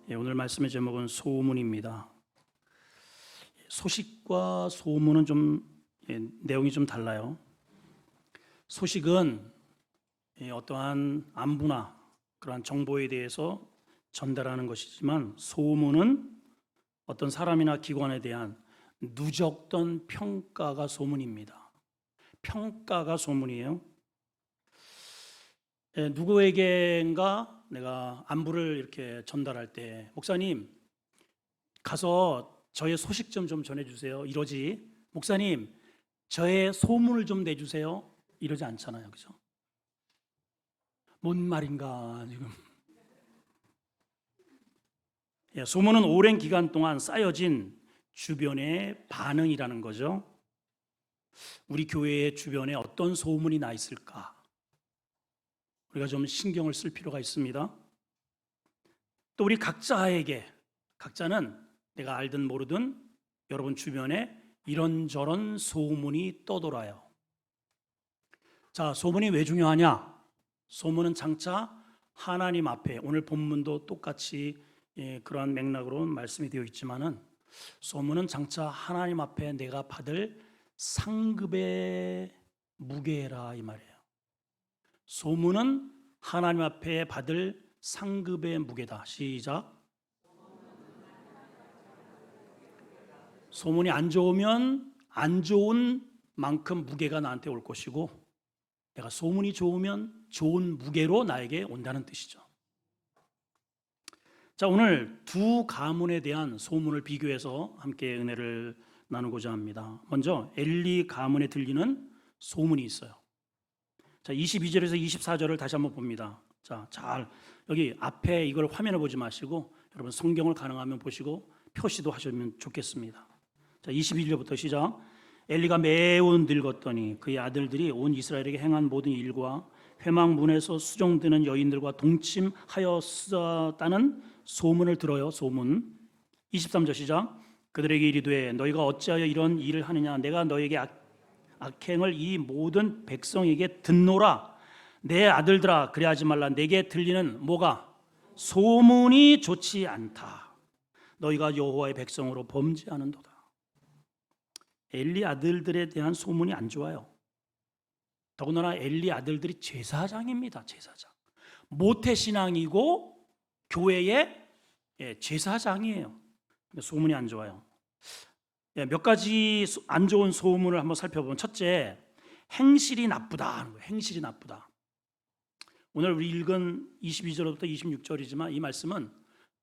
오늘 말씀의 제목은 소문입니다. 소식과 소문은 내용이 좀 달라요. 소식은 어떠한 안부나 그러한 정보에 대해서 전달하는 것이지만, 소문은 어떤 사람이나 기관에 대한 누적된 평가가 소문입니다. 평가가 소문이에요. 누구에게인가 내가 안부를 이렇게 전달할 때, 목사님 가서 저의 소식 좀 전해주세요 이러지, 목사님 저의 소문을 좀 내주세요 이러지 않잖아요. 그죠? 뭔 말인가 지금. 소문은 오랜 기간 동안 쌓여진 주변의 반응이라는 거죠. 우리 교회의 주변에 어떤 소문이 나 있을까, 우리가 좀 신경을 쓸 필요가 있습니다. 또 우리 각자는 내가 알든 모르든 여러분 주변에 이런저런 소문이 떠돌아요. 자, 소문이 왜 중요하냐? 소문은 장차 하나님 앞에, 오늘 본문도 똑같이 그러한 맥락으로 말씀이 되어 있지만은, 소문은 장차 하나님 앞에 내가 받을 상급의 무게라 이 말이에요. 소문은 하나님 앞에 받을 상급의 무게다. 시작. 소문이 안 좋으면 안 좋은 만큼 무게가 나한테 올 것이고, 내가 소문이 좋으면 좋은 무게로 나에게 온다는 뜻이죠. 자, 오늘 두 가문에 대한 소문을 비교해서 함께 은혜를 나누고자 합니다. 먼저 엘리 가문에 들리는 소문이 있어요. 자, 22절에서 24절을 다시 한번 봅니다. 자, 잘 여기 앞에 이걸 화면에 보지 마시고 여러분 성경을 가능하면 보시고 표시도 하시면 좋겠습니다. 자, 21절부터 시작. 엘리가 매우 늙었더니 그의 아들들이 온 이스라엘에게 행한 모든 일과 회막문에서 수종드는 여인들과 동침하였다는 소문을 들어요. 소문. 23절 시작. 그들에게 이르되 너희가 어찌하여 이런 일을 하느냐? 내가 너에게 악행을 이 모든 백성에게 듣노라. 내 아들들아, 그래하지 말라. 내게 들리는 뭐가? 소문이 좋지 않다. 너희가 여호와의 백성으로 범죄하는도다. 엘리 아들들에 대한 소문이 안 좋아요. 더군다나 엘리 아들들이 제사장입니다. 제사장. 모태신앙이고 교회의 제사장이에요. 근데 소문이 안 좋아요. 몇 가지 안 좋은 소문을 한번 살펴보면, 첫째, 행실이 나쁘다. 행실이 나쁘다. 오늘 우리 읽은 22절부터 26절이지만 이 말씀은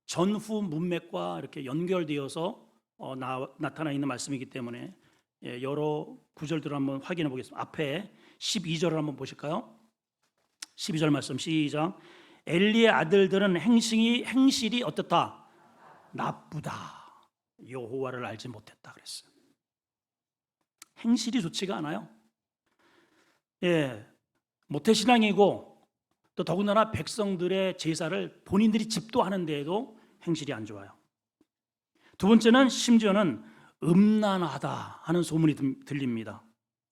전후 문맥과 이렇게 연결되어서 나타나 있는 말씀이기 때문에 여러 구절들을 한번 확인해 보겠습니다. 앞에 12절을 한번 보실까요? 12절 말씀 시작. 엘리의 아들들은 행실이 어떻다? 나쁘다. 여호와를 알지 못했다 그랬어요. 행실이 좋지가 않아요. 모태신앙이고 또 더군다나 백성들의 제사를 본인들이 집도하는데에도 행실이 안 좋아요. 두 번째는 심지어는 음란하다 하는 소문이 들립니다.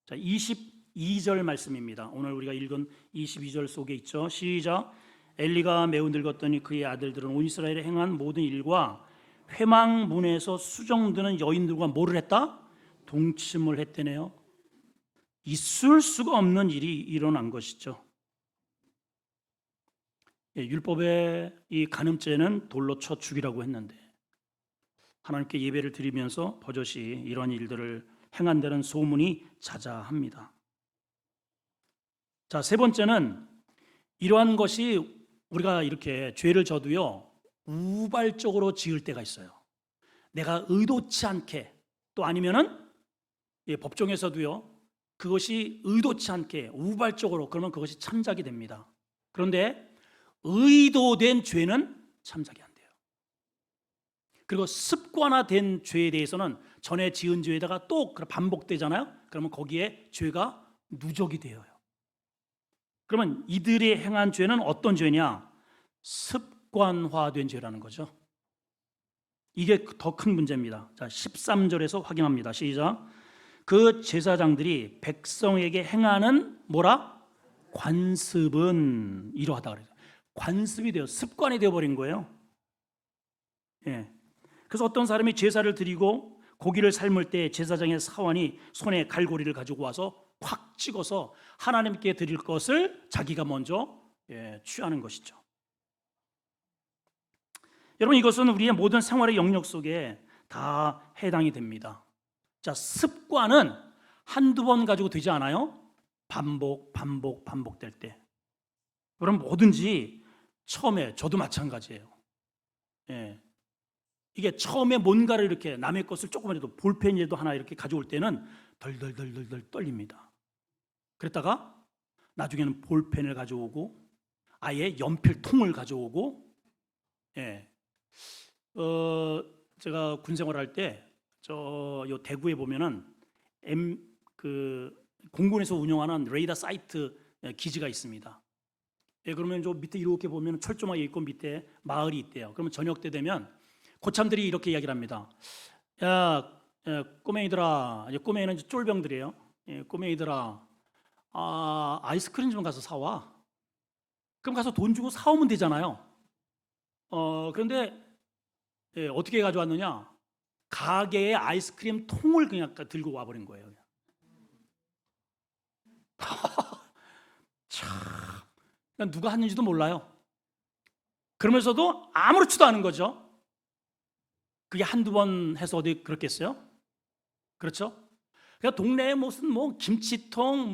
자, 22절 말씀입니다. 오늘 우리가 읽은 22절 속에 있죠. 시작. 엘리가 매우 늙었더니 그의 아들들은 온 이스라엘에 행한 모든 일과 회막문에서 수종드는 여인들과 뭐를 했다? 동침을 했대네요. 있을 수가 없는 일이 일어난 것이죠. 율법의 이 간음죄는 돌로 쳐 죽이라고 했는데, 하나님께 예배를 드리면서 버젓이 이런 일들을 행한다는 소문이 자자합니다. 자, 세 번째는 이러한 것이 우리가 이렇게 죄를 져도요, 우발적으로 지을 때가 있어요. 내가 의도치 않게, 또 아니면은 법정에서도요, 그것이 의도치 않게 우발적으로, 그러면 그것이 참작이 됩니다. 그런데 의도된 죄는 참작이 안 돼요. 그리고 습관화된 죄에 대해서는 전에 지은 죄에다가 또 반복되잖아요. 그러면 거기에 죄가 누적이 되어요. 그러면 이들이 행한 죄는 어떤 죄냐? 습관화된 죄라는 거죠. 이게 더 큰 문제입니다. 자, 13절에서 확인합니다. 시작. 그 제사장들이 백성에게 행하는 뭐라? 관습은 이러하다 그래요. 관습이 되어 습관이 되어버린 거예요. 예. 그래서 어떤 사람이 제사를 드리고 고기를 삶을 때 제사장의 사환이 손에 갈고리를 가지고 와서 콱 찍어서 하나님께 드릴 것을 자기가 먼저 취하는 것이죠. 여러분, 이것은 우리의 모든 생활의 영역 속에 다 해당이 됩니다. 자, 습관은 한두 번 가지고 되지 않아요? 반복될 때. 그럼 뭐든지 처음에, 저도 마찬가지예요. 예. 이게 처음에 뭔가를 이렇게 남의 것을 조금이라도 볼펜이라도 하나 이렇게 가져올 때는 덜덜덜덜 떨립니다. 그랬다가 나중에는 볼펜을 가져오고 아예 연필통을 가져오고, 예. 제가 군 생활할 때 요 대구에 보면은 공군에서 운영하는 레이더 사이트 기지가 있습니다. 예, 그러면 저 밑에 이렇게 보면 철조망이 있고 밑에 마을이 있대요. 그러면 저녁 때 되면 고참들이 이렇게 이야기를 합니다. 야, 꼬맹이들아, 꼬맹이는 이제 쫄병들이에요. 예, 꼬맹이들아, 아이스크림 좀 가서 사와. 그럼 가서 돈 주고 사오면 되잖아요. 그런데 어떻게 가져왔느냐? 가게에 아이스크림 통을 그냥 들고 와버린 거예요. 참, 누가 했는지도 몰라요. 그러면서도 아무렇지도 않은 거죠. 그게 한두 번 해서 어디 그렇겠어요? 그렇죠? 그러니까 동네에 무슨 뭐 김치통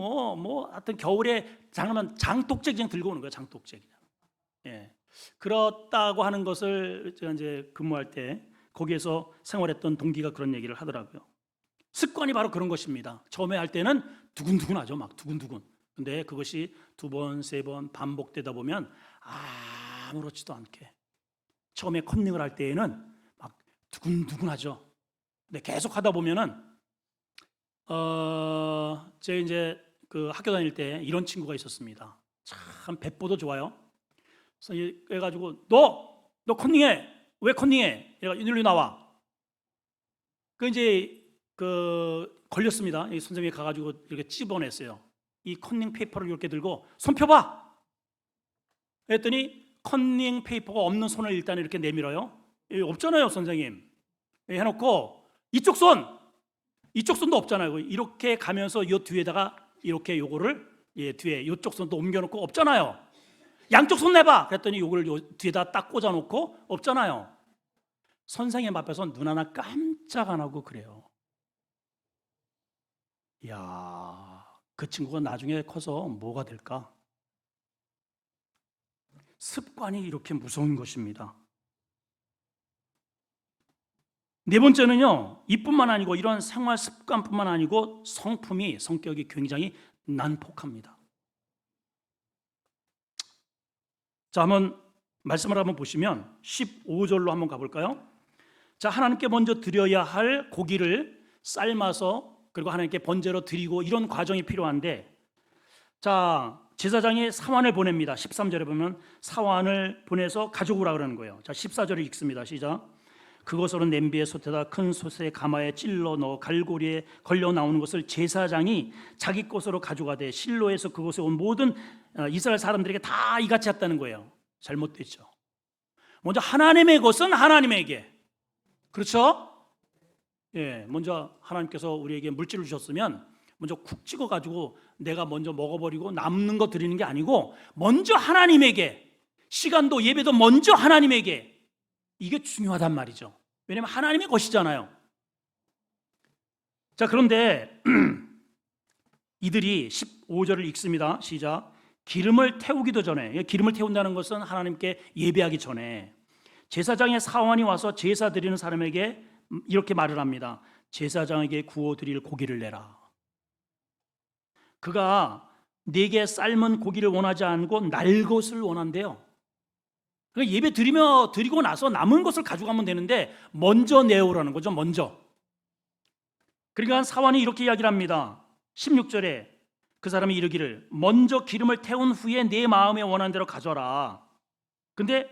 하여튼 겨울에 장난하면 장독재 그냥 들고 오는 거예요. 장독재 그냥. 예. 그렇다고 하는 것을 제가 이제 근무할 때 거기에서 생활했던 동기가 그런 얘기를 하더라고요. 습관이 바로 그런 것입니다. 처음에 할 때는 두근두근하죠. 막 두근두근. 근데 그것이 두 번, 세 번 반복되다 보면 아무렇지도 않게, 처음에 컨닝을 할 때에는 막 두근두근하죠. 근데 계속 하다 보면은 제가 이제 그 학교 다닐 때 이런 친구가 있었습니다. 참 배포도 좋아요. 그래서 해가지고 너 컨닝해. 왜 컨닝해? 얘가 일로 나와. 그 이제 걸렸습니다. 선생님이 가가지고 이렇게 찝어냈어요. 이 컨닝 페이퍼를 이렇게 들고 손 펴봐. 했더니 컨닝 페이퍼가 없는 손을 일단 이렇게 내밀어요. 없잖아요, 선생님. 해놓고 이쪽 손도 없잖아요. 이렇게 가면서 이 뒤에다가 이렇게 요거를 뒤에 이쪽 손도 옮겨놓고 없잖아요. 양쪽 손 내봐. 그랬더니 요걸 뒤에다 딱 꽂아놓고 없잖아요. 선생님 앞에서 눈 하나 깜짝 안 하고 그래요. 이야, 그 친구가 나중에 커서 뭐가 될까? 습관이 이렇게 무서운 것입니다. 네 번째는요, 이뿐만 아니고 이런 생활 습관뿐만 아니고 성격이 굉장히 난폭합니다. 자, 한번 말씀을 한번 보시면 15절로 한번 가볼까요? 자, 하나님께 먼저 드려야 할 고기를 삶아서 그리고 하나님께 번제로 드리고 이런 과정이 필요한데, 자, 제사장이 사환을 보냅니다. 13절에 보면 사환을 보내서 가져오라 그러는 거예요. 자, 14절을 읽습니다. 시작. 그것으로 냄비에 솥에다 큰 솥에 가마에 찔러 넣어 갈고리에 걸려 나오는 것을 제사장이 자기 것으로 가져가되 실로에서 그곳에 온 모든 이스라엘 사람들에게 다 이같이 했다는 거예요. 잘못됐죠. 먼저 하나님의 것은 하나님에게, 그렇죠? 예, 먼저 하나님께서 우리에게 물질을 주셨으면 먼저 쿡 찍어 가지고 내가 먼저 먹어버리고 남는 거 드리는 게 아니고 먼저 하나님에게, 시간도 예배도 먼저 하나님에게, 이게 중요하단 말이죠. 왜냐하면 하나님의 것이잖아요. 자, 그런데 이들이 15절을 읽습니다. 시작. 기름을 태우기도 전에, 기름을 태운다는 것은 하나님께 예배하기 전에 제사장의 사환이 와서 제사 드리는 사람에게 이렇게 말을 합니다. 제사장에게 구워드릴 고기를 내라. 그가 내게 삶은 고기를 원하지 않고 날 것을 원한대요. 그러니까 예배 드리고 나서 남은 것을 가져가면 되는데 먼저 내오라는 거죠. 먼저. 그러니까 사환이 이렇게 이야기를 합니다. 16절에 그 사람이 이르기를 먼저 기름을 태운 후에 내 마음에 원하는 대로 가져라. 근데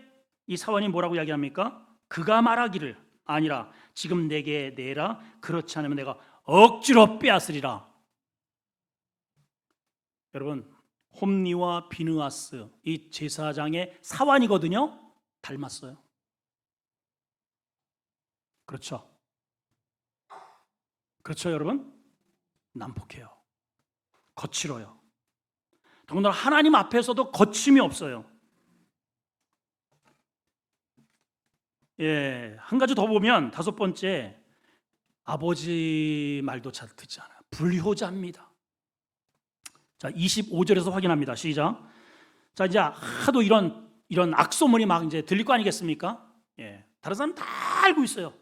이 사환이 뭐라고 이야기합니까? 그가 말하기를 아니라 지금 내게 내라. 그렇지 않으면 내가 억지로 빼앗으리라. 여러분, 홈리와 비느하스, 이 제사장의 사환이거든요. 닮았어요. 그렇죠. 그렇죠, 여러분? 난폭해요. 거칠어요. 더군다나 하나님 앞에서도 거침이 없어요. 예, 한 가지 더 보면 다섯 번째, 아버지 말도 잘 듣지 않아요. 불효자입니다. 자, 25절에서 확인합니다. 시작. 자, 이제 하도 이런 악소문이 막 이제 들릴 거 아니겠습니까? 예, 다른 사람 다 알고 있어요.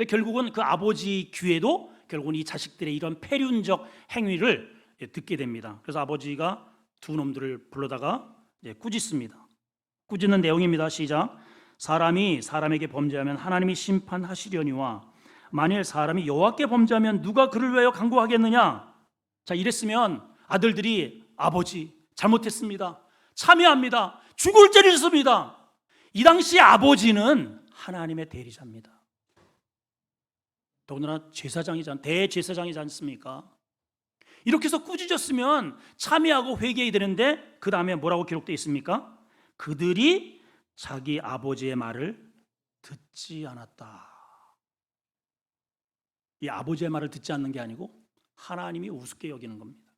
결국은 그 아버지 귀에도 결국은 이 자식들의 이런 패륜적 행위를 듣게 됩니다. 그래서 아버지가 두 놈들을 불러다가 꾸짖습니다. 꾸짖는 내용입니다. 시작. 사람이 사람에게 범죄하면 하나님이 심판하시려니와 만일 사람이 여호와께 범죄하면 누가 그를 위하여 간구하겠느냐. 자, 이랬으면 아들들이 아버지 잘못했습니다, 참여합니다, 죽을 죄를 졌습니다. 이 당시 아버지는 하나님의 대리자입니다. 더군다나 대제사장이지 않습니까? 이렇게 해서 꾸짖었으면 참여하고 회개해야 되는데 그 다음에 뭐라고 기록되어 있습니까? 그들이 자기 아버지의 말을 듣지 않았다. 이 아버지의 말을 듣지 않는 게 아니고 하나님이 우습게 여기는 겁니다.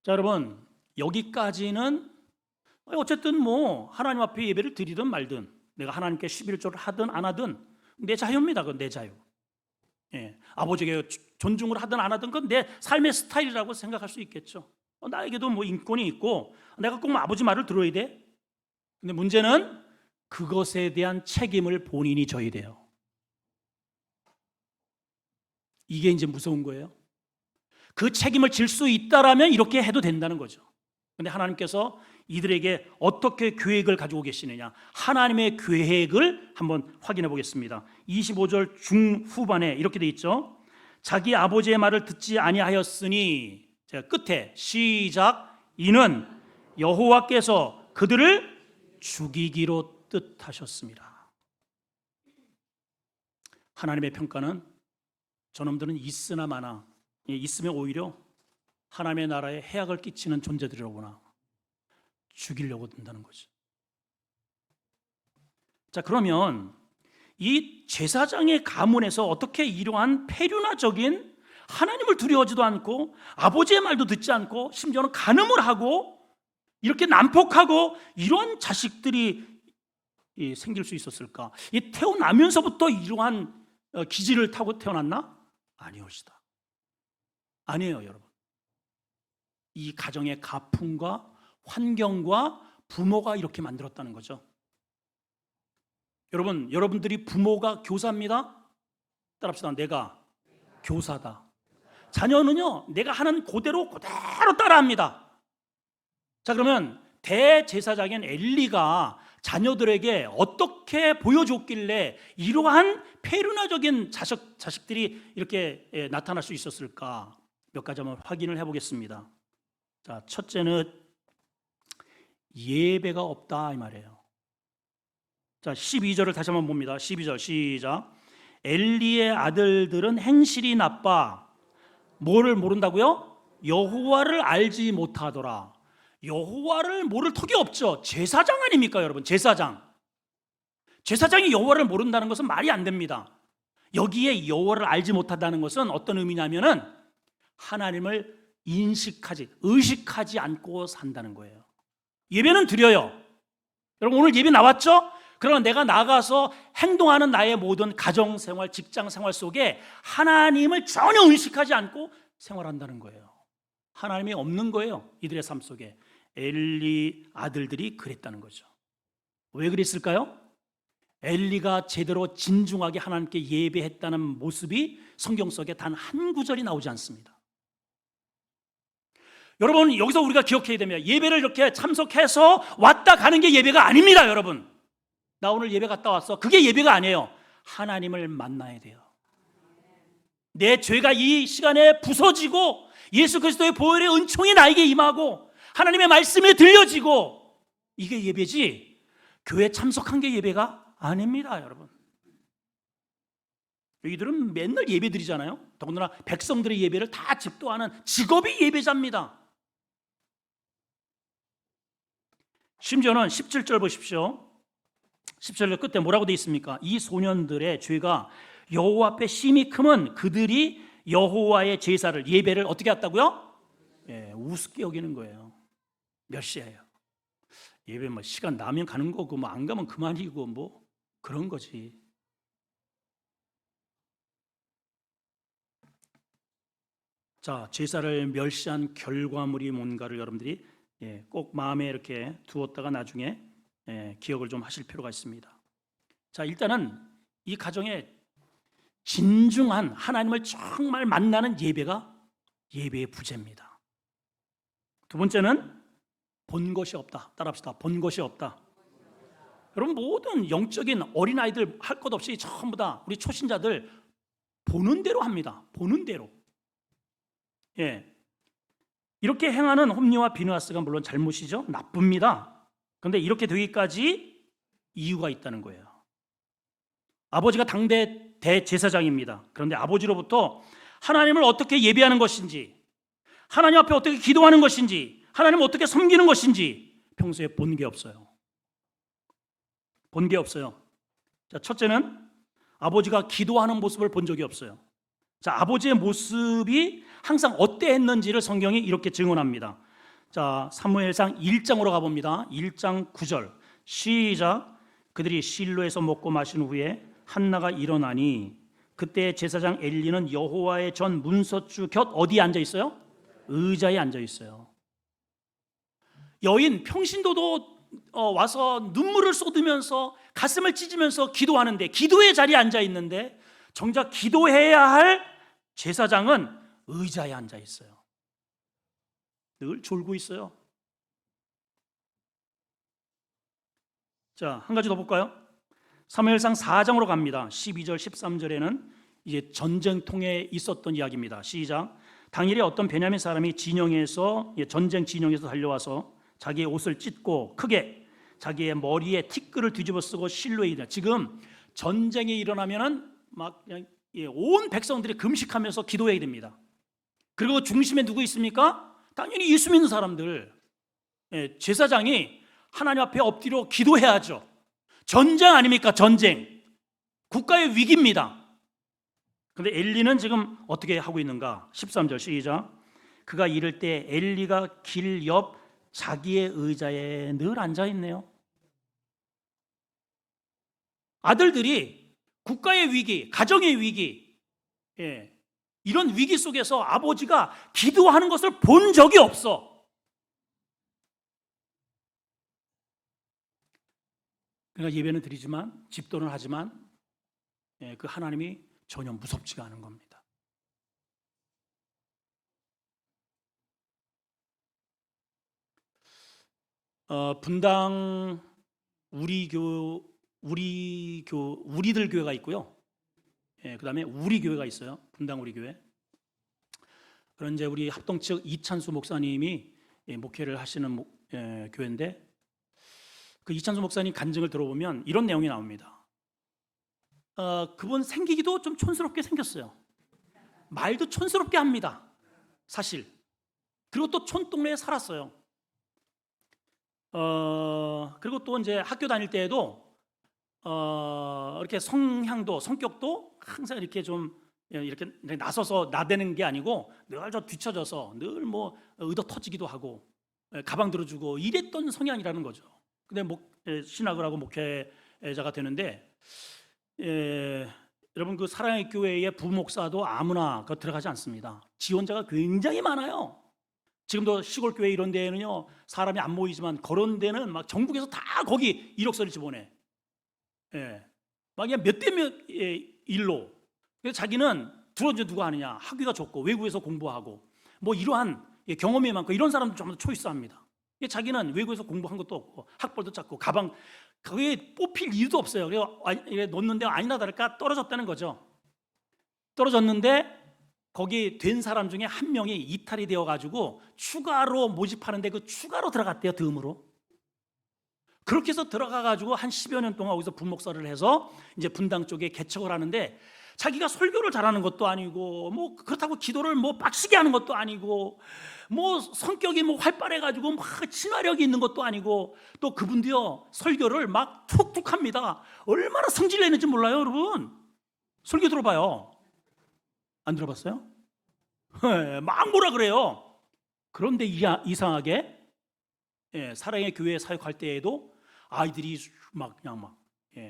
자, 여러분, 여기까지는 어쨌든 뭐 하나님 앞에 예배를 드리든 말든 내가 하나님께 11조를 하든 안 하든 내 자유입니다. 그건 내 자유. 예, 아버지에게 존중을 하든 안 하든 그건 내 삶의 스타일이라고 생각할 수 있겠죠. 나에게도 뭐 인권이 있고 내가 꼭 아버지 말을 들어야 돼. 근데 문제는 그것에 대한 책임을 본인이 져야 돼요. 이게 이제 무서운 거예요. 그 책임을 질 수 있다라면 이렇게 해도 된다는 거죠. 근데 하나님께서 이들에게 어떻게 계획을 가지고 계시느냐, 하나님의 계획을 한번 확인해 보겠습니다. 25절 중후반에 이렇게 돼 있죠. 자기 아버지의 말을 듣지 아니하였으니, 제가 끝에 시작, 이는 여호와께서 그들을 죽이기로 뜻하셨습니다. 하나님의 평가는 저놈들은 있으나 마나, 있으면 오히려 하나님의 나라에 해악을 끼치는 존재들이로구나, 죽이려고 든다는 거죠. 자, 그러면 이 제사장의 가문에서 어떻게 이러한 패륜화적인, 하나님을 두려워하지도 않고 아버지의 말도 듣지 않고 심지어는 간음을 하고 이렇게 난폭하고 이러한 자식들이 생길 수 있었을까? 이 태어나면서부터 이러한 기질을 타고 태어났나? 아니옵시다. 아니에요, 여러분. 이 가정의 가풍과 환경과 부모가 이렇게 만들었다는 거죠. 여러분, 여러분들이 부모가 교사입니다. 따라합시다. 내가 교사다. 자녀는요, 내가 하는 그대로 따라합니다. 자, 그러면 대제사장인 엘리가 자녀들에게 어떻게 보여줬길래 이러한 페르나적인 자식들이 이렇게 나타날 수 있었을까? 몇 가지 한번 확인을 해보겠습니다. 자, 첫째는 예배가 없다 이 말이에요. 자, 12절을 다시 한번 봅니다. 12절 시작. 엘리의 아들들은 행실이 나빠 뭐를 모른다고요? 여호와를 알지 못하더라. 여호와를 모를 턱이 없죠. 제사장 아닙니까, 여러분? 제사장이 여호와를 모른다는 것은 말이 안 됩니다. 여기에 여호와를 알지 못한다는 것은 어떤 의미냐면은 하나님을 의식하지 않고 산다는 거예요. 예배는 드려요. 여러분, 오늘 예배 나왔죠? 그러나 내가 나가서 행동하는 나의 모든 가정생활, 직장생활 속에 하나님을 전혀 의식하지 않고 생활한다는 거예요. 하나님이 없는 거예요, 이들의 삶 속에. 엘리 아들들이 그랬다는 거죠. 왜 그랬을까요? 엘리가 제대로 진중하게 하나님께 예배했다는 모습이 성경 속에 단 한 구절이 나오지 않습니다. 여러분, 여기서 우리가 기억해야 됩니다. 예배를 이렇게 참석해서 왔다 가는 게 예배가 아닙니다. 여러분, 나 오늘 예배 갔다 왔어, 그게 예배가 아니에요. 하나님을 만나야 돼요. 내 죄가 이 시간에 부서지고 예수 그리스도의 보혈의 은총이 나에게 임하고 하나님의 말씀이 들려지고, 이게 예배지 교회 참석한 게 예배가 아닙니다. 여러분, 이들은 맨날 예배 드리잖아요. 더군다나 백성들의 예배를 다 집도하는 직업이 예배자입니다. 심지어는 17절 보십시오. 10절 끝에 뭐라고 돼 있습니까? 이 소년들의 죄가 여호와 앞에 심히 크면 그들이 여호와의 제사를 예배를 어떻게 했다고요? 예, 우습게 여기는 거예요. 멸시해요. 예배 뭐 시간 나면 가는 거고 뭐 안 가면 그만이고 뭐 그런 거지. 자, 제사를 멸시한 결과물이 뭔가를 여러분들이 꼭 마음에 이렇게 두었다가 나중에 기억을 좀 하실 필요가 있습니다. 자, 일단은 이 가정에 진중한 하나님을 정말 만나는 예배가 예배의 부재입니다. 두 번째는 본 것이 없다. 따라합시다. 본 것이 없다. 여러분 모든 영적인 어린아이들 할 것 없이 전부 다 우리 초신자들 보는 대로 합니다. 보는 대로. 예. 이렇게 행하는 홈리와 비느하스가 물론 잘못이죠. 나쁩니다. 그런데 이렇게 되기까지 이유가 있다는 거예요. 아버지가 당대 대제사장입니다. 그런데 아버지로부터 하나님을 어떻게 예배하는 것인지, 하나님 앞에 어떻게 기도하는 것인지, 하나님을 어떻게 섬기는 것인지 평소에 본 게 없어요. 본 게 없어요. 자, 첫째는 아버지가 기도하는 모습을 본 적이 없어요. 자, 아버지의 모습이 항상 어때했는지를 성경이 이렇게 증언합니다. 자, 사무엘상 1장으로 가봅니다. 1장 9절 시작. 그들이 실로에서 먹고 마신 후에 한나가 일어나니 그때 제사장 엘리는 여호와의 전 문서주 곁 어디에 앉아 있어요? 의자에 앉아 있어요. 여인 평신도도 와서 눈물을 쏟으면서 가슴을 찢으면서 기도하는데, 기도의 자리에 앉아 있는데 정작 기도해야 할 제사장은 의자에 앉아 있어요. 늘 졸고 있어요. 자, 한 가지 더 볼까요? 사무엘상 4장으로 갑니다. 12절 13절에는 이제 전쟁통에 있었던 이야기입니다. 시작. 당일에 어떤 베냐민 사람이 진영에서 전쟁 진영에서 달려와서 자기의 옷을 찢고 크게 자기의 머리에 티끌을 뒤집어 쓰고 실로에 이르. 지금 전쟁이 일어나면은 막 그냥 온 백성들이 금식하면서 기도해야 됩니다. 그리고 중심에 누구 있습니까? 당연히 예수 믿는 사람들. 제사장이 하나님 앞에 엎드려 기도해야죠. 전쟁 아닙니까? 전쟁. 국가의 위기입니다. 그런데 엘리는 지금 어떻게 하고 있는가? 13절 시작. 그가 이럴 때 엘리가 길 옆 자기의 의자에 늘 앉아 있네요. 아들들이 국가의 위기, 가정의 위기, 이런 위기 속에서 아버지가 기도하는 것을 본 적이 없어. 그러니까 예배는 드리지만, 집도는 하지만 그 하나님이 전혀 무섭지가 않은 겁니다. 분당 우리들 교회가 있고요. 그다음에 우리 교회가 있어요. 분당 우리 교회. 그런 이제 우리 합동 측 이찬수 목사님이 목회를 하시는 교회인데, 그 이찬수 목사님 간증을 들어보면 이런 내용이 나옵니다. 그분 생기기도 좀 촌스럽게 생겼어요. 말도 촌스럽게 합니다. 사실. 그리고 또 촌동네에 살았어요. 그리고 또 이제 학교 다닐 때에도 이렇게 성향도 성격도 항상 이렇게 좀 이렇게 나서서 나대는 게 아니고 늘 저 뒤쳐져서 늘 뭐 의도 터지기도 하고 가방 들어주고 이랬던 성향이라는 거죠. 근데 신학을 하고 목회자가 되는데, 여러분 그 사랑의 교회의 부목사도 아무나 들어가지 않습니다. 지원자가 굉장히 많아요. 지금도 시골 교회 이런 데는요 사람이 안 모이지만 그런 데는 막 전국에서 다 거기 이력서를 집어내. 막 그냥 몇 대 몇 일로. 그래서 자기는 들어줘 누가 하느냐, 학위가 좋고 외국에서 공부하고 뭐 이러한 경험이 많고 이런 사람도 좀 더 초이스합니다. 자기는 외국에서 공부한 것도 없고 학벌도 작고 가방 거기에 뽑힐 이유도 없어요. 그래서 놓는데 아니나 다를까 떨어졌다는 거죠. 떨어졌는데 거기 된 사람 중에 한 명이 이탈이 되어가지고 추가로 모집하는데 그 추가로 들어갔대요. 덤으로. 그렇게 해서 들어가가지고 한 10여 년 동안 거기서 분목사를 해서 이제 분당 쪽에 개척을 하는데 자기가 설교를 잘하는 것도 아니고 뭐 그렇다고 기도를 뭐 빡시게 하는 것도 아니고 뭐 성격이 뭐 활발해가지고 막 친화력이 있는 것도 아니고 또 그분도요 설교를 막 툭툭 합니다. 얼마나 성질 내는지 몰라요, 여러분. 설교 들어봐요. 안 들어봤어요? 막 뭐라 그래요. 그런데 이상하게 사랑의 교회 사역할 때에도 아이들이 막 그냥 막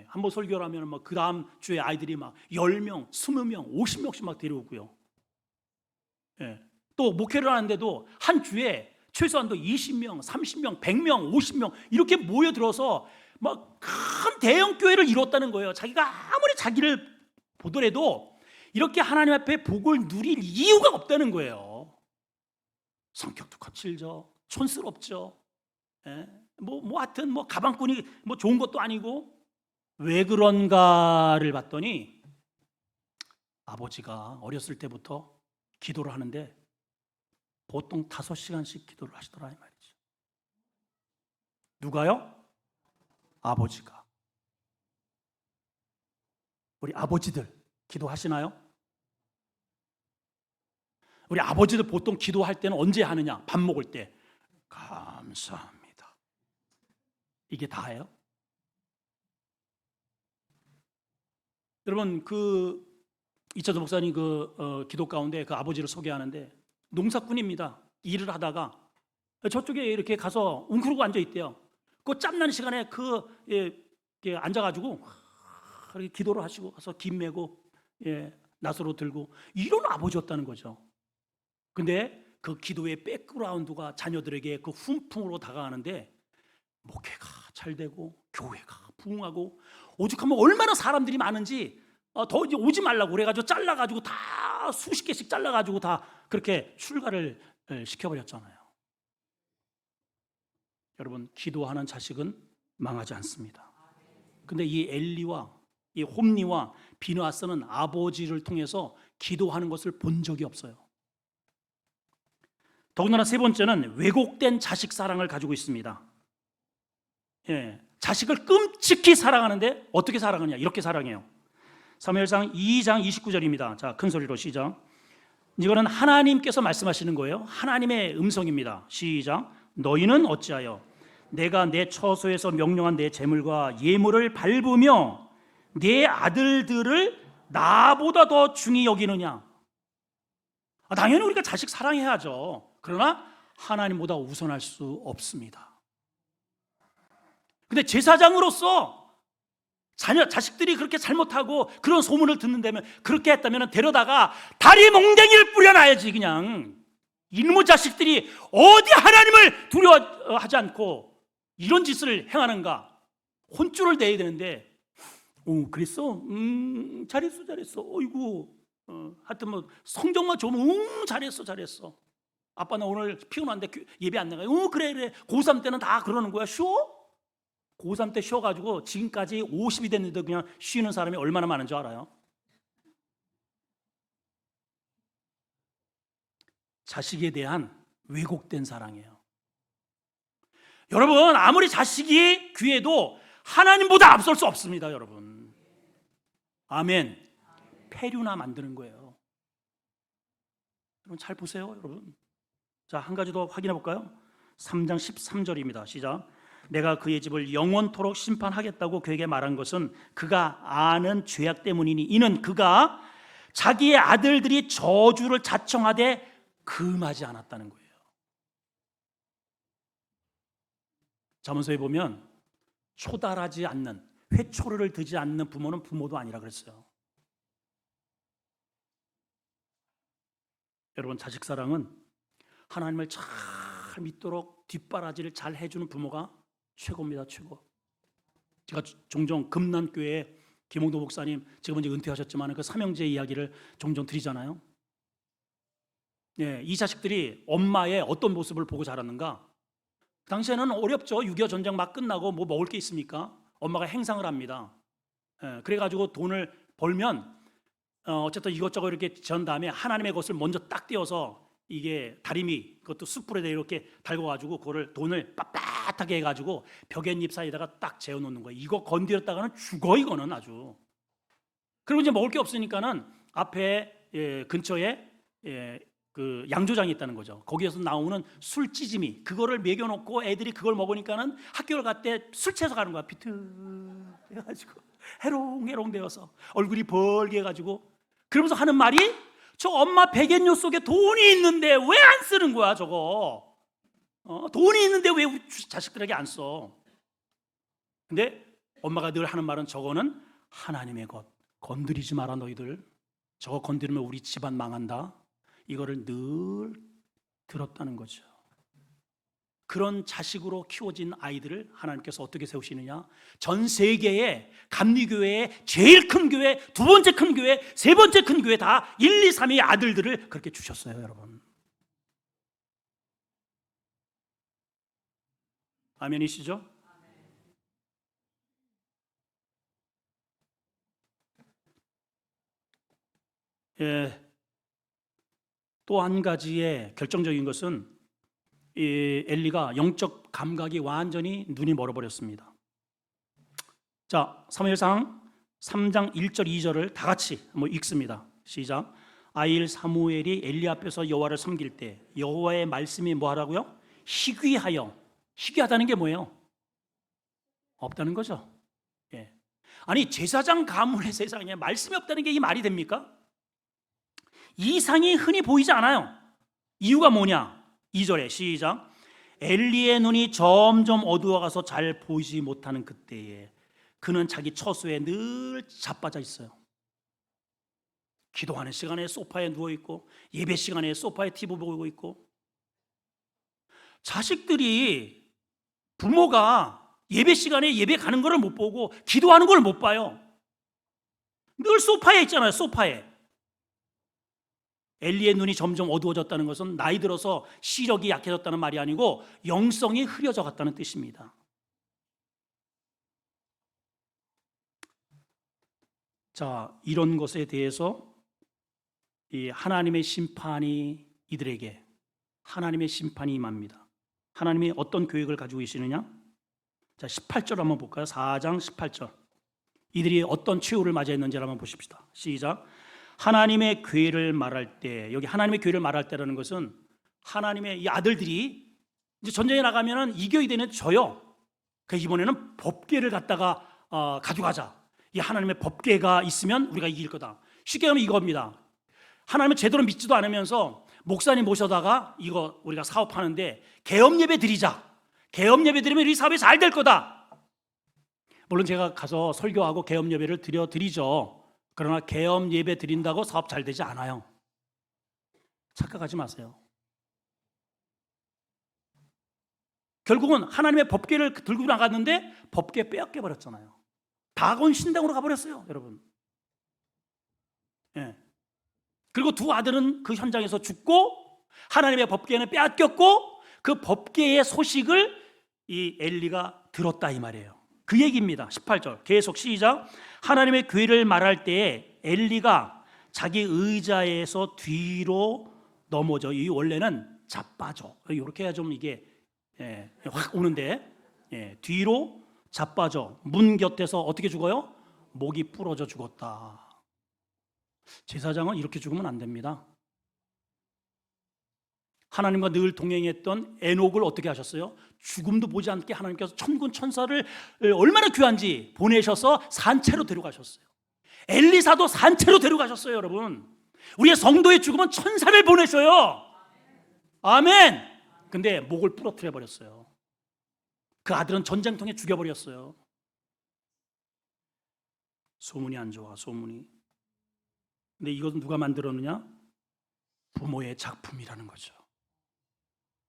한번 설교를 하면 막 그 다음 주에 아이들이 막 10명, 20명, 50명씩 막 데려오고요. 또 목회를 하는데도 한 주에 최소한도 20명, 30명, 100명, 50명 이렇게 모여들어서 막 큰 대형 교회를 이뤘다는 거예요. 자기가 아무리 자기를 보더라도 이렇게 하나님 앞에 복을 누릴 이유가 없다는 거예요. 성격도 거칠죠, 촌스럽죠. 하여튼 뭐 가방끈이 뭐 좋은 것도 아니고. 왜 그런가를 봤더니 아버지가 어렸을 때부터 기도를 하는데 보통 5시간씩 기도를 하시더라 이 말이죠. 누가요? 아버지가. 우리 아버지들 기도하시나요? 우리 아버지들 보통 기도할 때는 언제 하느냐? 밥 먹을 때. 감사합니다. 이게 다예요? 여러분 이철도 목사님 기도 가운데 그 아버지를 소개하는데 농사꾼입니다. 일을 하다가 저쪽에 이렇게 가서 웅크리고 앉아 있대요. 그 짬나는 시간에 앉아가지고 이렇게 기도를 하시고 가서 김 메고 낫으로 들고 이런 아버지였다는 거죠. 근데 그 기도의 백그라운드가 자녀들에게 그 훈풍으로 다가가는데 목회가 잘 되고 교회가 부흥하고 오죽하면 얼마나 사람들이 많은지 더 이제 오지 말라고 그래가지고 잘라가지고 다 수십 개씩 잘라가지고 다 그렇게 출가를 시켜버렸잖아요. 여러분 기도하는 자식은 망하지 않습니다. 근데 이 엘리와 이 홈리와 비느하스는 아버지를 통해서 기도하는 것을 본 적이 없어요. 더군다나 세 번째는 왜곡된 자식 사랑을 가지고 있습니다. 자식을 끔찍히 사랑하는데 어떻게 사랑하냐? 이렇게 사랑해요. 사무엘상 2장 29절입니다. 자, 큰 소리로 시작. 이거는 하나님께서 말씀하시는 거예요. 하나님의 음성입니다. 시작. 너희는 어찌하여 내가 내 처소에서 명령한 내 재물과 예물을 밟으며 내 아들들을 나보다 더 중히 여기느냐? 당연히 우리가 자식 사랑해야죠. 그러나 하나님보다 우선할 수 없습니다. 근데 제사장으로서 자식들이 그렇게 잘못하고 그런 소문을 듣는다면, 그렇게 했다면 데려다가 다리 몽댕이를 뿌려놔야지. 그냥 이놈의 자식들이 어디 하나님을 두려워하지 않고 이런 짓을 행하는가 혼쭐을 내야 되는데, 그랬어? 잘했어. 어이구, 하여튼 뭐 성적만 좋으면 잘했어. 아빠 나 오늘 피곤한데 예배 안 나가. 그래. 고3 때는 다 그러는 거야. 쉬어? 고3 때 쉬어가지고 지금까지 50이 됐는데 그냥 쉬는 사람이 얼마나 많은 줄 알아요? 자식에 대한 왜곡된 사랑이에요. 여러분, 아무리 자식이 귀해도 하나님보다 앞설 수 없습니다. 여러분, 아멘. 폐류나 만드는 거예요. 여러분 잘 보세요. 여러분, 자, 한 가지 더 확인해 볼까요? 3장 13절입니다. 시작. 내가 그의 집을 영원토록 심판하겠다고 그에게 말한 것은 그가 아는 죄악 때문이니 이는 그가 자기의 아들들이 저주를 자청하되 금하지 않았다는 거예요. 잠언서에 보면 초달하지 않는, 회초리를 드지 않는 부모는 부모도 아니라 그랬어요. 여러분, 자식 사랑은 하나님을 잘 믿도록 뒷바라지를 잘 해주는 부모가 최고입니다. 최고. 제가 종종 금난교회 김홍도 목사님, 지금 이제 은퇴하셨지만 그 삼형제 이야기를 종종 드리잖아요. 이 자식들이 엄마의 어떤 모습을 보고 자랐는가? 당시에는 어렵죠. 6.25 전쟁 막 끝나고 뭐 먹을 게 있습니까? 엄마가 행상을 합니다. 그래가지고 돈을 벌면 어쨌든 이것저것 이렇게 전 다음에 하나님의 것을 먼저 딱 떼어서 이게 다리미, 그것도 숯불에다 이렇게 달궈가지고 그거를 돈을 빳빳하게 해가지고 벽엔잎 사이에다가 딱 재워놓는 거예요. 이거 건드렸다가는 죽어. 이거는 아주 그리고 이제 먹을 게 없으니까는 앞에 근처에 그 양조장이 있다는 거죠. 거기에서 나오는 술찌짐이 그거를 먹여놓고 애들이 그걸 먹으니까는 학교를 갈 때 술 취해서 가는 거야. 비틀해가지고 해롱해롱 되어서 얼굴이 벌게 해가지고 그러면서 하는 말이 저 엄마 베갯뇨 속에 돈이 있는데 왜 안 쓰는 거야 저거. 돈이 있는데 왜 우리 자식들에게 안 써. 근데 엄마가 늘 하는 말은 저거는 하나님의 것, 건드리지 마라 너희들. 저거 건드리면 우리 집안 망한다. 이거를 늘 들었다는 거죠. 그런 자식으로 키워진 아이들을 하나님께서 어떻게 세우시느냐? 전 세계의 감리교회의 제일 큰 교회, 두 번째 큰 교회, 세 번째 큰 교회 다 1, 2, 3의 아들들을 그렇게 주셨어요, 여러분. 아멘이시죠? 예. 또 한 가지의 결정적인 것은 이 엘리가 영적 감각이 완전히 눈이 멀어버렸습니다. 자, 사무엘상 3장 1절 2절을 다 같이 한번 읽습니다. 시작. 아일 사무엘이 엘리 앞에서 여호와를 섬길 때 여호와의 말씀이 뭐하라고요? 희귀하여. 희귀하다는 게 뭐예요? 없다는 거죠. 예. 아니 제사장 가문의 세상에 말씀이 없다는 게 이 말이 됩니까? 이상이 흔히 보이지 않아요. 이유가 뭐냐? 2절에 시작. 엘리의 눈이 점점 어두워가서 잘 보이지 못하는 그때에 그는 자기 처소에 늘 자빠져 있어요. 기도하는 시간에 소파에 누워있고 예배 시간에 소파에 TV 보고 있고 자식들이 부모가 예배 시간에 예배 가는 거를 못 보고 기도하는 걸 못 봐요. 늘 소파에 있잖아요. 소파에. 엘리의 눈이 점점 어두워졌다는 것은 나이 들어서 시력이 약해졌다는 말이 아니고 영성이 흐려져 갔다는 뜻입니다. 자, 이런 것에 대해서 이 하나님의 심판이 이들에게 하나님의 심판이 임합니다. 하나님이 어떤 계획을 가지고 계시느냐? 자, 18절 한번 볼까요? 4장 18절. 이들이 어떤 최후를 맞이했는지를 한번 보십시다. 시작. 하나님의 괴를 말할 때, 여기 하나님의 괴를 말할 때라는 것은 하나님의 이 아들들이 이제 전쟁에 나가면은 이겨야 되는 져요. 그래서 이번에는 법궤를 갖다가 가져가자. 이 하나님의 법궤가 있으면 우리가 이길 거다. 쉽게 하면 이겁니다. 하나님을 제대로 믿지도 않으면서 목사님 모셔다가 이거 우리가 사업하는데 개업 예배 드리자. 개업 예배 드리면 우리 사업이 잘 될 거다. 물론 제가 가서 설교하고 개업 예배를 드리죠. 그러나 개업 예배 드린다고 사업 잘 되지 않아요. 착각하지 마세요. 결국은 하나님의 법궤를 들고 나갔는데 법궤 빼앗겨 버렸잖아요. 다곤 신당으로 가버렸어요, 여러분. 예. 그리고 두 아들은 그 현장에서 죽고 하나님의 법궤는 빼앗겼고 그 법궤의 소식을 이 엘리가 들었다 이 말이에요. 그 얘기입니다. 18절 계속 시작. 하나님의 괴를 말할 때에 엘리가 자기 의자에서 뒤로 넘어져. 이 원래는 자빠져. 이렇게 해야 좀 이게 확 오는데 뒤로 자빠져. 문 곁에서 어떻게 죽어요? 목이 부러져 죽었다. 제사장은 이렇게 죽으면 안 됩니다. 하나님과 늘 동행했던 에녹을 어떻게 하셨어요? 죽음도 보지 않게 하나님께서 천군 천사를 얼마나 귀한지 보내셔서 산채로 데려가셨어요. 엘리사도 산채로 데려가셨어요, 여러분. 우리의 성도의 죽음은 천사를 보내셔요. 아멘. 근데 목을 부러뜨려 버렸어요. 그 아들은 전쟁통에 죽여버렸어요. 소문이 안 좋아, 소문이. 근데 이것은 누가 만들었느냐? 부모의 작품이라는 거죠.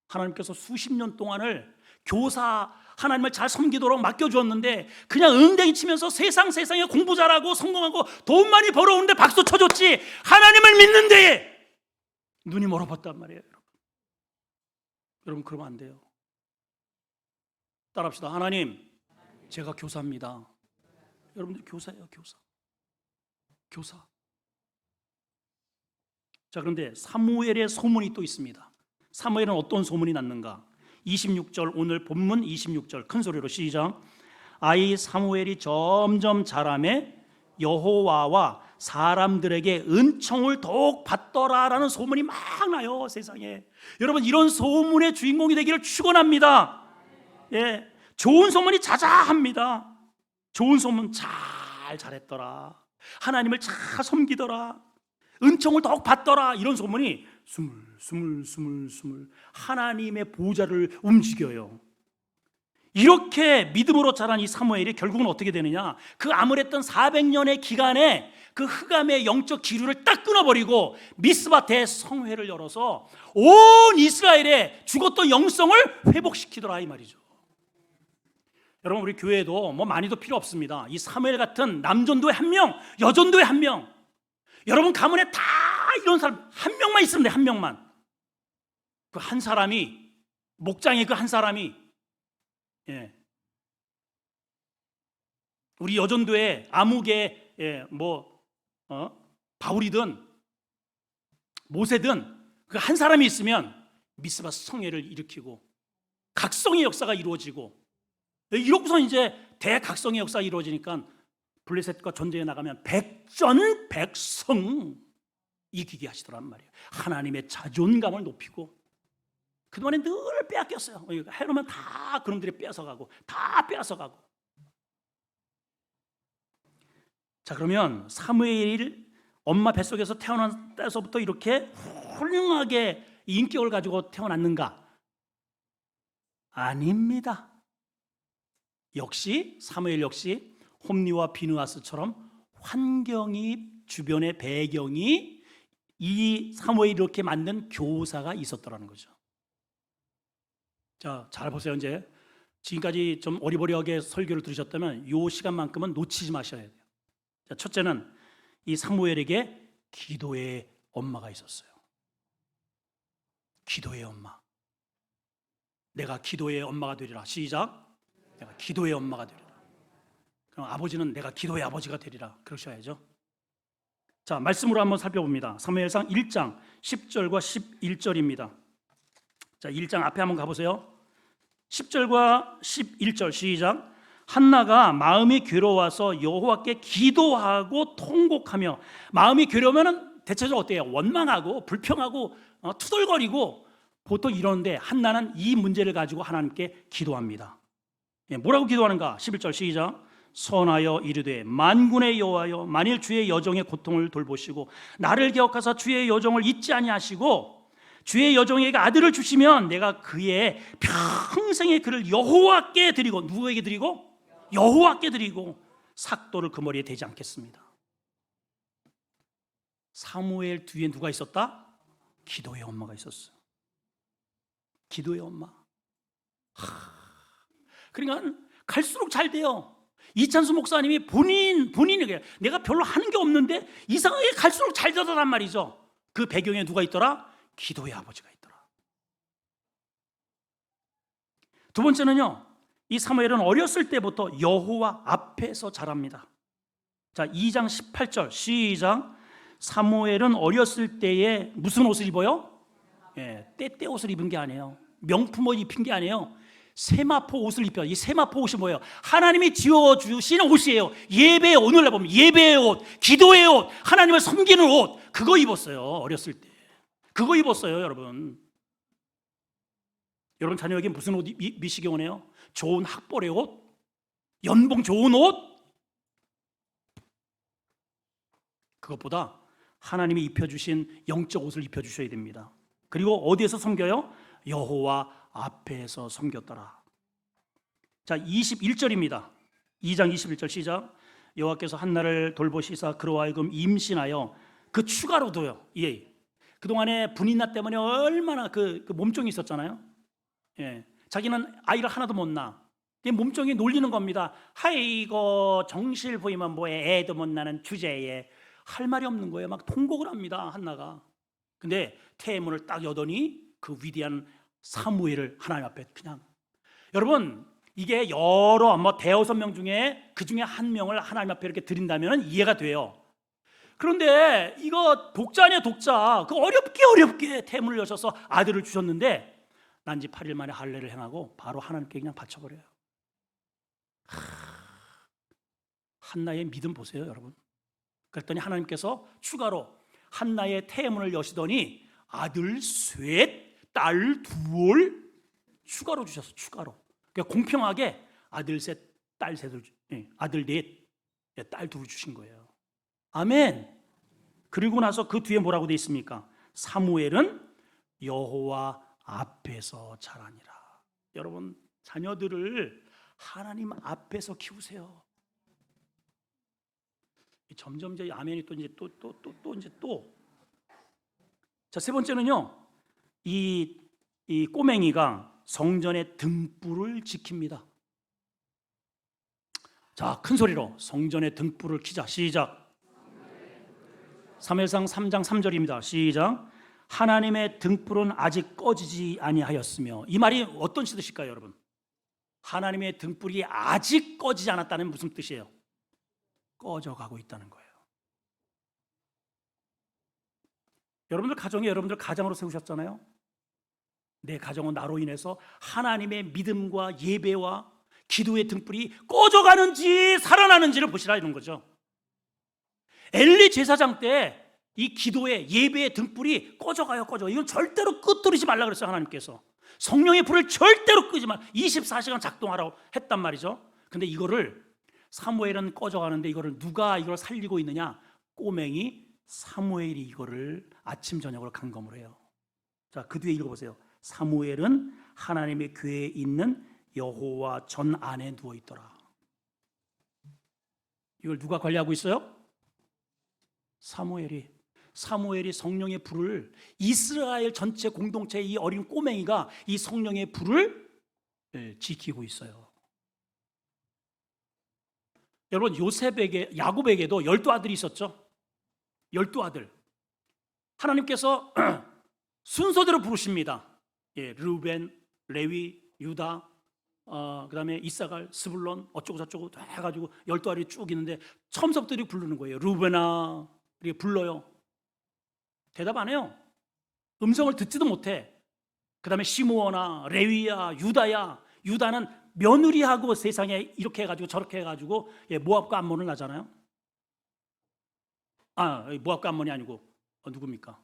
하나님께서 수십 년 동안을 교사 하나님을 잘 섬기도록 맡겨주었는데 그냥 응대기 치면서 세상에 공부 잘하고 성공하고 돈 많이 벌어오는데 박수 쳐줬지 하나님을 믿는데 눈이 멀어봤단 말이에요. 여러분 그러면 안 돼요. 따라합시다. 하나님, 제가 교사입니다. 여러분들 교사예요, 교사. 자, 그런데 사무엘의 소문이 또 있습니다. 사무엘은 어떤 소문이 났는가? 26절, 오늘 본문 26절 큰 소리로 시작. 아이 사무엘이 점점 자라매 여호와와 사람들에게 은총을 더욱 받더라라는 소문이 막 나요, 세상에. 여러분, 이런 소문의 주인공이 되기를 축원합니다. 예, 좋은 소문이 자자합니다. 좋은 소문, 잘했더라, 하나님을 잘 섬기더라, 은총을 더욱 받더라, 이런 소문이 스물 하나님의 보좌를 움직여요. 이렇게 믿음으로 자란 이 사무엘이 결국은 어떻게 되느냐, 그 암울했던 400년의 기간에 그 흑암의 영적 기류를 딱 끊어버리고 미스바 대성회를 열어서 온 이스라엘의 죽었던 영성을 회복시키더라, 이 말이죠. 여러분, 우리 교회도 뭐 많이도 필요 없습니다. 이 사무엘 같은 남전도에 한 명, 여전도에 한 명, 여러분 가문에 다 이런 사람 한 명만 있으면 돼. 한 명만. 그 한 사람이, 목장의 그 한 사람이, 예, 우리 여전도에 아무개, 바울이든 모세든 그 한 사람이 있으면 미스바 성회를 일으키고 각성의 역사가 이루어지고, 이러고서 이제 대각성의 역사가 이루어지니까 블레셋과 전쟁에 나가면 백전백성 이기게 하시더란 말이에요. 하나님의 자존감을 높이고, 그동안에 늘 빼앗겼어요. 해놓으면 다 그놈들이 빼앗아가고, 다 빼앗아가고. 자, 그러면 사무엘이 엄마 뱃속에서 태어난 때서부터 이렇게 훌륭하게 인격을 가지고 태어났는가? 아닙니다. 역시 사무엘 역시 홈리와 비느하스처럼 환경이, 주변의 배경이 이 사무엘이 이렇게 만든 교사가 있었더라는 거죠. 자, 잘 보세요. 이제 지금까지 좀 어리버리하게 설교를 들으셨다면 이 시간만큼은 놓치지 마셔야 돼요. 자, 첫째는 이 사무엘에게 기도의 엄마가 있었어요. 기도의 엄마. 내가 기도의 엄마가 되리라. 시작. 내가 기도의 엄마가 되리라. 그럼 아버지는 내가 기도의 아버지가 되리라. 그러셔야죠. 자, 말씀으로 한번 살펴봅니다. 사무엘상 1장 10절과 11절입니다. 자, 1장 앞에 한번 가보세요. 10절과 11절 시작. 한나가 마음이 괴로워서 여호와께 기도하고 통곡하며, 마음이 괴로우면 대체적으로 어때요? 원망하고 불평하고 투덜거리고 보통 이러는데, 한나는 이 문제를 가지고 하나님께 기도합니다. 뭐라고 기도하는가? 11절 시작. 선하여 이르되 만군의 여호와여, 만일 주의 여종의 고통을 돌보시고 나를 기억하사 주의 여종을 잊지 아니하시고 주의 여종에게 아들을 주시면 내가 그의 평생의 그를 여호와께 드리고, 누구에게 드리고? 여호와께 드리고 삭도를 그 머리에 대지 않겠습니다. 사무엘 뒤에 누가 있었다? 기도의 엄마가 있었어. 기도의 엄마. 그러니까 갈수록 잘 돼요. 이찬수 목사님이 본인이 내가 별로 하는 게 없는데 이상하게 갈수록 잘 되더란 말이죠. 그 배경에 누가 있더라? 기도의 아버지가 있더라. 두 번째는요, 이 사무엘은 어렸을 때부터 여호와 앞에서 자랍니다. 자, 2장 18절 시작. 사무엘은 어렸을 때에 무슨 옷을 입어요? 때때 옷을 입은 게 아니에요. 명품 옷 입힌 게 아니에요. 세마포 옷을 입혀요. 이 세마포 옷이 뭐예요? 하나님이 지어주신 옷이에요. 예배의, 오늘날 보면 예배의 옷, 기도의 옷, 하나님을 섬기는 옷, 그거 입었어요. 어렸을 때 그거 입었어요. 여러분 자녀에게 무슨 옷 입히시기 원해요? 좋은 학벌의 옷, 연봉 좋은 옷, 그것보다 하나님이 입혀주신 영적 옷을 입혀주셔야 됩니다. 그리고 어디에서 섬겨요? 여호와 앞에서 섬겼더라. 자, 21절입니다. 2장 21절 시작. 여호와께서 한나를 돌보시사 그로 하여금 임신하여, 그 추가로도요, 그동안에 분인나 때문에 얼마나 그 몸종이 있었잖아요. 자기는 아이를 하나도 못 낳아. 몸종이 놀리는 겁니다. 아이고 정실 보이면 뭐해, 애도 못 낳는 주제에. 할 말이 없는 거예요. 막 통곡을 합니다, 한나가. 근데 태문을 딱 여더니 그 위대한 사무엘을 하나님 앞에 그냥, 여러분 이게 여러 대여섯 명 중에 그 중에 한 명을 하나님 앞에 이렇게 드린다면 이해가 돼요. 그런데 이거 독자 아니야, 독자. 그 어렵게 태문을 여셔서 아들을 주셨는데 난지 8일 만에 할례를 행하고 바로 하나님께 그냥 바쳐버려요. 한나의 믿음 보세요, 여러분. 그랬더니 하나님께서 추가로 한나의 태문을 여시더니 아들 셋, 딸 둘 추가로 주셨어. 추가로. 그러니까 공평하게 아들 셋, 딸 셋을 아들 넷, 딸 둘 주신 거예요. 아멘. 그리고 나서 그 뒤에 뭐라고 돼 있습니까? 사무엘은 여호와 앞에서 자라니라. 여러분, 자녀들을 하나님 앞에서 키우세요. 점점 이제 아멘이 또 이제 또. 자, 세 번째는요. 이 꼬맹이가 성전의 등불을 지킵니다. 자, 큰 소리로 성전의 등불을 켜자. 시작. 사무엘상 3장 3절입니다. 시작. 하나님의 등불은 아직 꺼지지 아니하였으며. 이 말이 어떤 뜻일까요, 여러분? 하나님의 등불이 아직 꺼지지 않았다는 무슨 뜻이에요? 꺼져가고 있다는 거예요. 여러분들 가정에 여러분들 가장으로 세우셨잖아요. 내 가정은 나로 인해서 하나님의 믿음과 예배와 기도의 등불이 꺼져가는지 살아나는지를 보시라 이런 거죠. 엘리 제사장 때 이 기도의 예배의 등불이 꺼져가요. 이건 절대로 끄트리지 말라 그랬어요. 하나님께서 성령의 불을 절대로 끄지 말, 24시간 작동하라고 했단 말이죠. 근데 이거를 사무엘은 꺼져가는데 이거를 누가 이걸 살리고 있느냐? 꼬맹이 사무엘이 이거를 아침 저녁으로 감금을 해요. 자, 그 뒤에 읽어보세요. 사무엘은 하나님의 궤에 있는 여호와 전 안에 누워 있더라. 이걸 누가 관리하고 있어요? 사무엘이 성령의 불을, 이스라엘 전체 공동체의 이 어린 꼬맹이가 이 성령의 불을 지키고 있어요. 여러분, 야곱에게도 12아들이 있었죠. 12아들. 하나님께서 순서대로 부르십니다. 르우벤, 레위, 유다, 그 다음에 이사갈, 스불론 어쩌고 저쩌고 다 해가지고 12아들이 쭉 있는데 처음부터 부르는 거예요. 르우벤아 이렇게 불러요. 대답 안 해요. 음성을 듣지도 못해. 그 다음에 시므온아, 레위야, 유다야. 유다는 며느리하고 세상에 이렇게 해가지고 저렇게 해가지고 모압과 암몬을 낳잖아요. 모압과 암몬이 아니고 누굽니까?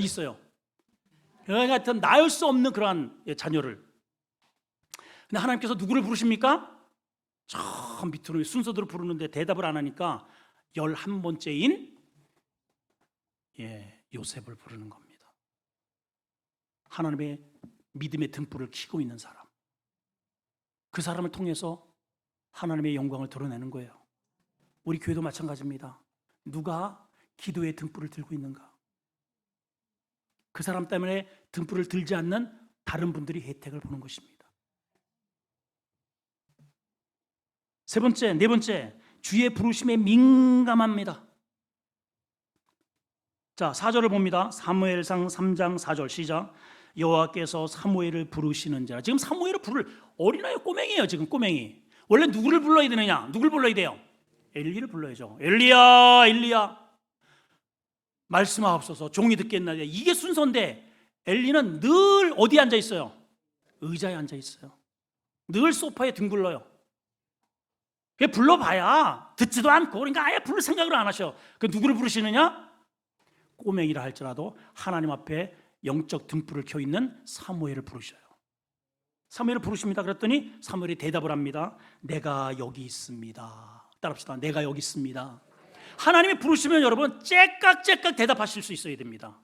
있어요. 하여튼 낳을 수 없는 그러한 자녀를. 근데 하나님께서 누구를 부르십니까? 저 밑으로 순서대로 부르는데 대답을 안 하니까 11번째인 요셉을 부르는 겁니다. 하나님의 믿음의 등불을 켜고 있는 사람. 그 사람을 통해서 하나님의 영광을 드러내는 거예요. 우리 교회도 마찬가지입니다. 누가 기도의 등불을 들고 있는가? 그 사람 때문에 등불을 들지 않는 다른 분들이 혜택을 보는 것입니다. 네 번째, 주의 부르심에 민감합니다. 자, 4절을 봅니다. 사무엘상 3장 4절 시작. 여호와께서 사무엘을 부르시는지라. 지금 사무엘을 부를 어린아이 꼬맹이에요. 지금 꼬맹이. 원래 누구를 불러야 되느냐? 누굴 불러야 돼요? 엘리를 불러야죠. 엘리야 말씀하옵소서, 종이 듣겠나이다. 이게 순서인데 엘리는 늘 어디에 앉아 있어요? 의자에 앉아 있어요. 늘 소파에 등 굴러요. 불러봐야 듣지도 않고, 그러니까 아예 부를 생각을 안 하셔. 그 누구를 부르시느냐? 꼬맹이라 할지라도 하나님 앞에 영적 등불을 켜 있는 사무엘을 부르셔요. 사무엘을 부르십니다. 그랬더니 사무엘이 대답을 합니다. 내가 여기 있습니다. 따라합시다. 내가 여기 있습니다. 하나님이 부르시면 여러분 째깍째깍 대답하실 수 있어야 됩니다.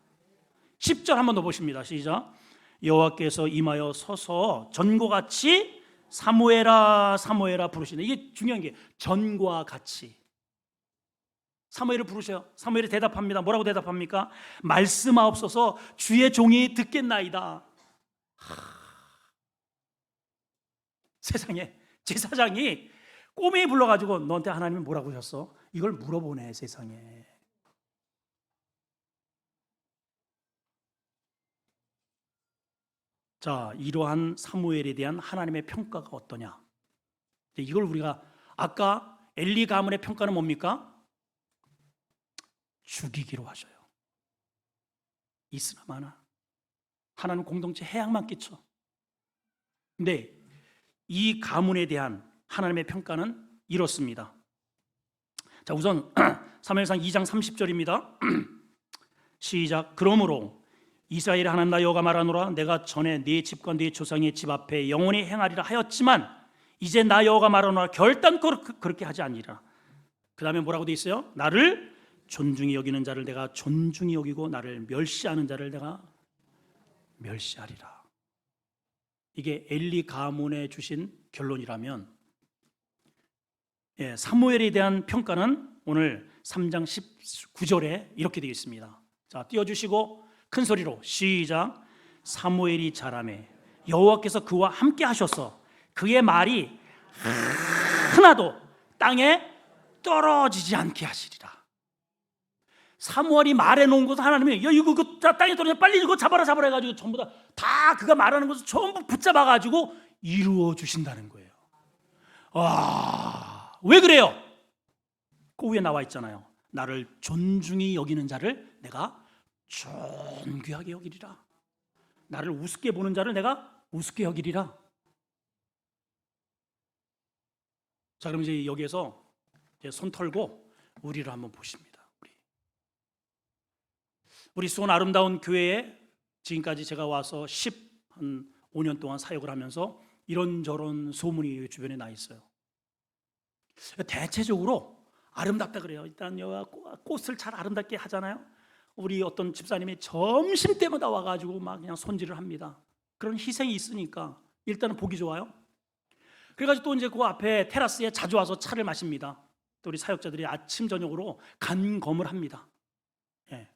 10절 한번 더 보십니다. 시작. 여호와께서 임하여 서서 전과 같이 사무엘아 부르시네. 이게 중요한 게 전과 같이. 사무엘을 부르셔요. 사무엘이 대답합니다. 뭐라고 대답합니까? 말씀하옵소서, 주의 종이 듣겠나이다. 세상에 제사장이 꼬맹이 불러가지고 너한테 하나님이 뭐라고 하셨어? 이걸 물어보네. 세상에. 자, 이러한 사무엘에 대한 하나님의 평가가 어떠냐? 이걸 우리가 아까 엘리 가문의 평가는 뭡니까? 죽이기로 하셔요. 있으나 마나 하나님 공동체 해악만 끼쳐. 근데 이 가문에 대한 하나님의 평가는 이렇습니다. 자, 우선 사무엘상 2장 30절입니다. 시작. 그러므로 이스라엘의 하나님 나 여호와가 말하노라 내가 전에 네 집과 네 조상의 집 앞에 영원히 행하리라 하였지만 이제 나 여호와가 말하노라 결단코 그렇게 하지 아니라. 그 다음에 뭐라고 돼 있어요? 나를 존중히 여기는 자를 내가 존중히 여기고 나를 멸시하는 자를 내가 멸시하리라. 이게 엘리 가문에 주신 결론이라면, 사무엘에 대한 평가는 오늘 3장 19절에 이렇게 되어 있습니다. 자, 띄워주시고 큰 소리로 시작. 사무엘이 자라매 여호와께서 그와 함께 하셔서 그의 말이 하나도 땅에 떨어지지 않게 하시리라. 사무엘이 말해놓은 것을 하나님이 야 이거 땅에 떨어져 빨리 이거 잡아라 해가지고 전부 다 그가 말하는 것을 전부 붙잡아가지고 이루어 주신다는 거예요. 와, 왜 그래요? 그 위에 나와 있잖아요. 나를 존중히 여기는 자를 내가 존귀하게 여기리라. 나를 우습게 보는 자를 내가 우습게 여기리라. 자, 그럼 이제 여기에서 이제 손 털고 우리를 한번 보십니다. 우리 수원 아름다운 교회에 지금까지 제가 와서 15년 동안 사역을 하면서 이런저런 소문이 주변에 나 있어요. 대체적으로 아름답다 그래요. 일단 꽃을 잘 아름답게 하잖아요. 우리 어떤 집사님이 점심 때마다 와가지고 막 그냥 손질을 합니다. 그런 희생이 있으니까 일단은 보기 좋아요. 그래가지고 또 이제 그 앞에 테라스에 자주 와서 차를 마십니다. 또 우리 사역자들이 아침 저녁으로 간검을 합니다.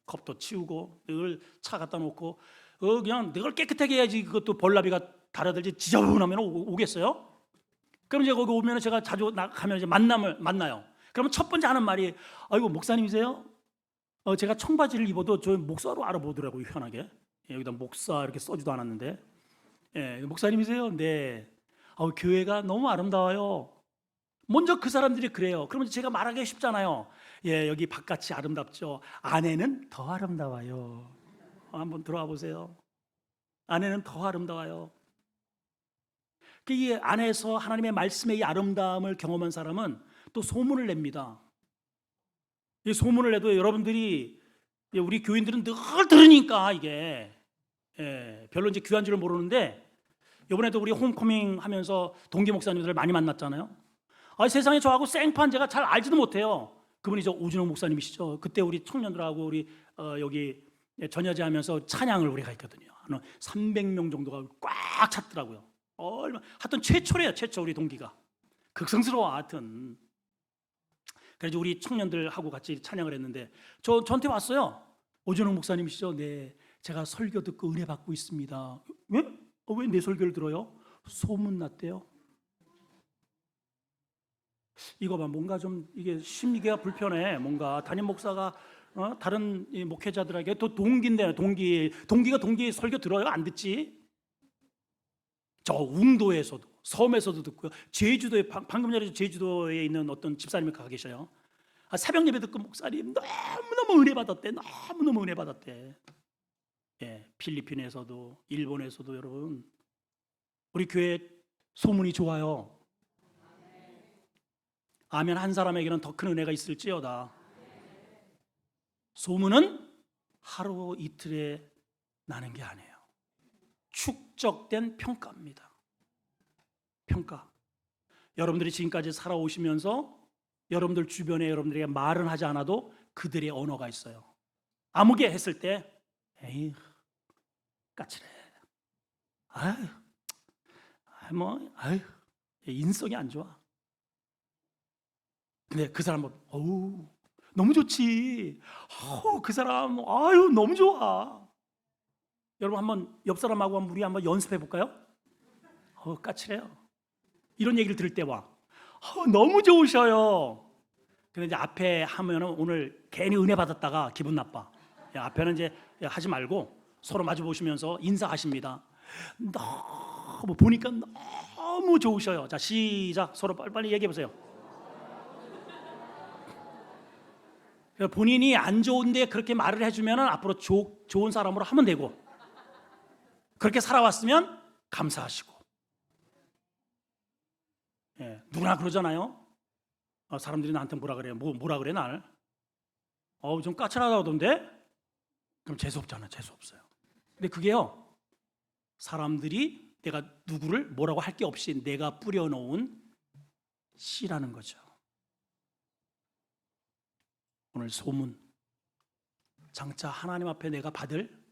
컵도 치우고 늘 차 갖다 놓고 그냥 늘 깨끗하게 해야지 그것도 벌나비가 달아들지 지저분하면 오겠어요? 그럼 이제 거기 오면 제가 자주 가면 이제 만나요. 그러면 첫 번째 하는 말이 아이고 목사님이세요? 제가 청바지를 입어도 저 목사로 알아보더라고요. 희한하게 여기다 목사 이렇게 써지도 않았는데 목사님이세요? 네. 교회가 너무 아름다워요. 먼저 그 사람들이 그래요. 그러면 제가 말하기 쉽잖아요. 여기 바깥이 아름답죠. 안에는 더 아름다워요. 한번 들어와 보세요. 안에는 더 아름다워요. 이 안에서 하나님의 말씀의 이 아름다움을 경험한 사람은 또 소문을 냅니다. 이 소문을 내도 여러분들이 우리 교인들은 늘 들으니까 이게 별로 이제 귀한 줄을 모르는데 이번에도 우리 홈커밍 하면서 동기 목사님들을 많이 만났잖아요. 세상에 저하고 생판 제가 잘 알지도 못해요. 그분이 저 오준호 목사님이시죠. 그때 우리 청년들하고 우리 여기 전야제 하면서 찬양을 우리가 했거든요. 한 300명 정도가 꽉 찼더라고요. 하여튼 최초래요. 최초 우리 동기가 극성스러워. 하여튼 그래서 우리 청년들하고 같이 찬양을 했는데 저한테 왔어요. 오준호 목사님이시죠. 네, 제가 설교 듣고 은혜 받고 있습니다. 왜 내 설교를 들어요? 소문 났대요. 이거 봐, 뭔가 좀 이게 심리가 불편해. 뭔가 담임 목사가 다른 목회자들에게 또 동기인데 동기가 동기 설교 들어요? 안 듣지? 저 웅도에서도 섬에서도 듣고요. 제주도에 방금 전에 제주도에 있는 어떤 집사님이 가 계셔요. 새벽 예배 듣고 목사님 너무너무 은혜 받았대. 너무너무 은혜 받았대. 필리핀에서도 일본에서도 여러분 우리 교회 소문이 좋아요. 아멘 한 사람에게는 더 큰 은혜가 있을지어다. 소문은 하루 이틀에 나는 게 아니에요. 축적된 평가입니다. 평가. 여러분들이 지금까지 살아오시면서 여러분들 주변에 여러분들에게 말은 하지 않아도 그들의 언어가 있어요. 아무개 했을 때 에이 까칠해. 인성이 안 좋아. 근데 그 사람은 너무 좋지. 그 사람 너무 좋아. 여러분 한번 옆 사람하고 우리 한번 연습해 볼까요? 까칠해요. 이런 얘기를 들을 때 와. 너무 좋으셔요. 근데 이제 앞에 하면은 오늘 괜히 은혜 받았다가 기분 나빠. 앞에는 이제 하지 말고 서로 마주 보시면서 인사하십니다. 너무 보니까 너무 좋으셔요. 자, 시작. 서로 빨리 얘기해 보세요. 본인이 안 좋은데 그렇게 말을 해주면 앞으로 좋은 사람으로 하면 되고, 그렇게 살아왔으면 감사하시고. 누구나 그러잖아요. 사람들이 나한테 뭐라 그래? 뭐라 그래 날? 좀 까칠하다던데? 그럼 재수 없잖아. 재수 없어요. 근데 그게요, 사람들이 내가 누구를 뭐라고 할 게 없이 내가 뿌려놓은 씨라는 거죠. 오늘 소문, 장차 하나님 앞에 내가 받을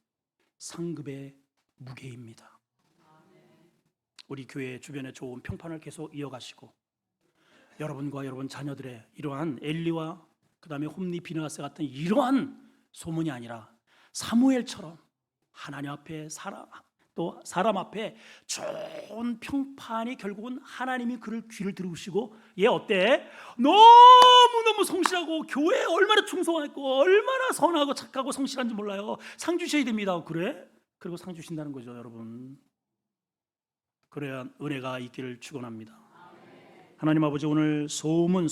상급의 무게입니다. 우리 교회 주변에 좋은 평판을 계속 이어가시고, 여러분과 여러분 자녀들의 이러한 엘리와 그 다음에 홈리 비느하스 같은 이러한 소문이 아니라 사무엘처럼 하나님 앞에 또 사람 앞에 좋은 평판이 결국은 하나님이 그를 귀를 들으시고, 얘 어때? 너무너무 성실하고 교회에 얼마나 충성하고 얼마나 선하고 착하고 성실한지 몰라요. 상 주셔야 됩니다. 그래? 그리고 상 주신다는 거죠, 여러분. 그래야 은혜가 있기를 축원합니다. 하나님 아버지, 오늘 소문